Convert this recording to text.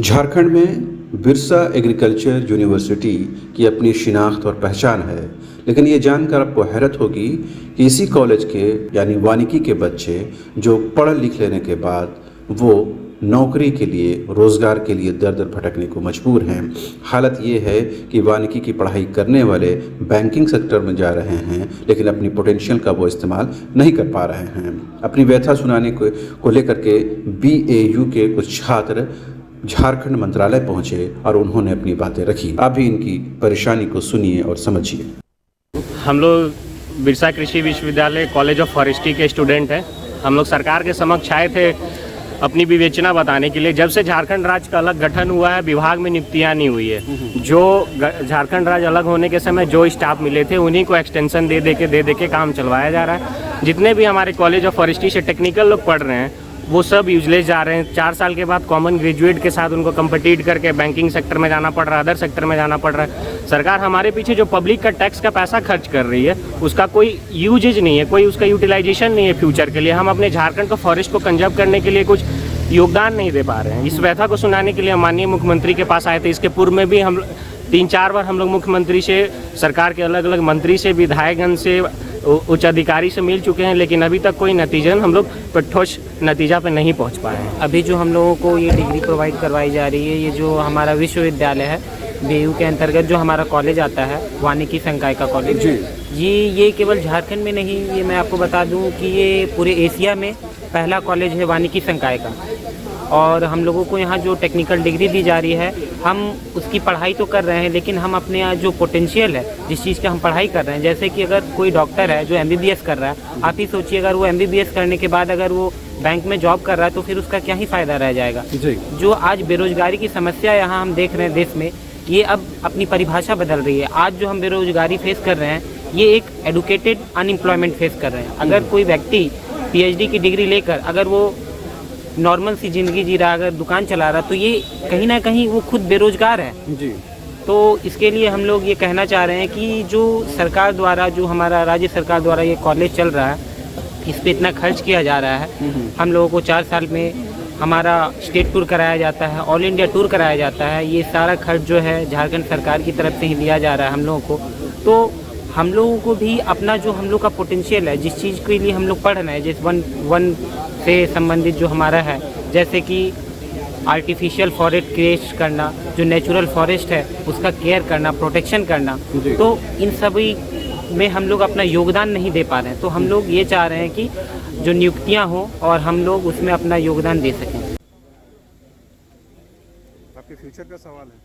झारखंड में Birsa agriculture university की अपनी शिनाख्त और पहचान है, लेकिन ये जानकर आपको हैरत होगी कि इसी कॉलेज के यानी वानिकी के बच्चे जो पढ़ लिख लेने के बाद वो नौकरी के लिए, रोज़गार के लिए दर दर भटकने को मजबूर हैं। हालत ये है कि वानिकी की पढ़ाई करने वाले बैंकिंग सेक्टर में जा रहे हैं, लेकिन अपनी पोटेंशियल का वो इस्तेमाल नहीं कर पा रहे हैं। अपनी व्यथा सुनाने को लेकर के BAU के कुछ छात्र झारखंड मंत्रालय पहुंचे और उन्होंने अपनी बातें रखी। आप भी इनकी परेशानी को सुनिए और समझिए। हम लोग बिरसा कृषि विश्वविद्यालय कॉलेज ऑफ फॉरेस्ट्री के स्टूडेंट हैं। हम लोग सरकार के समक्ष आए थे अपनी विवेचना बताने के लिए। जब से झारखंड राज्य का अलग गठन हुआ है, विभाग में नियुक्तियाँ नहीं हुई है। जो झारखंड राज्य अलग होने के समय जो स्टाफ मिले थे उन्हीं को एक्सटेंशन दे दे के काम चलवाया जा रहा है। जितने भी हमारे कॉलेज ऑफ फॉरेस्ट्री से टेक्निकल लोग पढ़ रहे हैं वो सब यूजलेस जा रहे हैं। 4 साल के बाद कॉमन ग्रेजुएट के साथ उनको कम्पीट करके बैंकिंग सेक्टर में जाना पड़ रहा है, अदर सेक्टर में जाना पड़ रहा है। सरकार हमारे पीछे जो पब्लिक का टैक्स का पैसा खर्च कर रही है उसका कोई यूजेज नहीं है, कोई उसका यूटिलाइजेशन नहीं है फ्यूचर के लिए। हम अपने झारखंड को फॉरेस्ट को कंजर्व करने के लिए कुछ योगदान नहीं दे पा रहे हैं। इस व्यथा को सुनाने के लिए हम माननीय मुख्यमंत्री के पास आए थे। इसके पूर्व में भी हम 3-4 बार हम लोग मुख्यमंत्री से, सरकार के अलग अलग मंत्री से, विधायकगण से, उच्च अधिकारी से मिल चुके हैं, लेकिन अभी तक कोई नतीजन हम लोग पर ठोस नतीजा पे नहीं पहुंच पाए हैं। अभी जो हम लोगों को ये डिग्री प्रोवाइड करवाई जा रही है, ये जो हमारा विश्वविद्यालय है BAU के अंतर्गत जो हमारा कॉलेज आता है, वानिकी संकाय का कॉलेज, ये केवल झारखंड में नहीं, ये मैं आपको बता दूं कि ये पूरे एशिया में पहला कॉलेज है वानिकी संकाय का। और हम लोगों को यहाँ जो टेक्निकल डिग्री दी जा रही है, हम उसकी पढ़ाई तो कर रहे हैं, लेकिन हम अपने यहाँ जो पोटेंशियल है, जिस चीज़ का हम पढ़ाई कर रहे हैं, जैसे कि अगर कोई डॉक्टर है जो MBBS कर रहा है, आप ही सोचिए अगर वो MBBS करने के बाद अगर वो बैंक में जॉब कर रहा है तो फिर उसका क्या ही फ़ायदा रह जाएगा। जो आज बेरोजगारी की समस्या यहाँ हम देख रहे हैं देश में, ये अब अपनी परिभाषा बदल रही है। आज जो हम बेरोजगारी फेस कर रहे हैं, ये एक एडुकेटेड अनएम्प्लॉयमेंट फेस कर रहे हैं। अगर कोई व्यक्ति PhD की डिग्री लेकर अगर वो नॉर्मल सी ज़िंदगी जी रहा, अगर दुकान चला रहा, तो ये कहीं ना कहीं वो खुद बेरोजगार है जी। तो इसके लिए हम लोग ये कहना चाह रहे हैं कि जो सरकार द्वारा, जो हमारा राज्य सरकार द्वारा ये कॉलेज चल रहा है, इस पर इतना खर्च किया जा रहा है। हम लोगों को 4 साल में हमारा स्टेट टूर कराया जाता है, ऑल इंडिया टूर कराया जाता है। ये सारा खर्च जो है झारखंड सरकार की तरफ से ही दिया जा रहा है हम लोगों को। तो हम लोगों को भी अपना जो हम लोग का पोटेंशियल है, जिस चीज़ के लिए हम लोग पढ़ रहे हैं, जिस वन से संबंधित जो हमारा है, जैसे कि आर्टिफिशियल फॉरेस्ट क्रिएट करना, जो नेचुरल फॉरेस्ट है उसका केयर करना, प्रोटेक्शन करना, तो इन सभी में हम लोग अपना योगदान नहीं दे पा रहे हैं। तो हम लोग ये चाह रहे हैं कि जो नियुक्तियां हो और हम लोग उसमें अपना योगदान दे सकें। आपके फ्यूचर का सवाल है।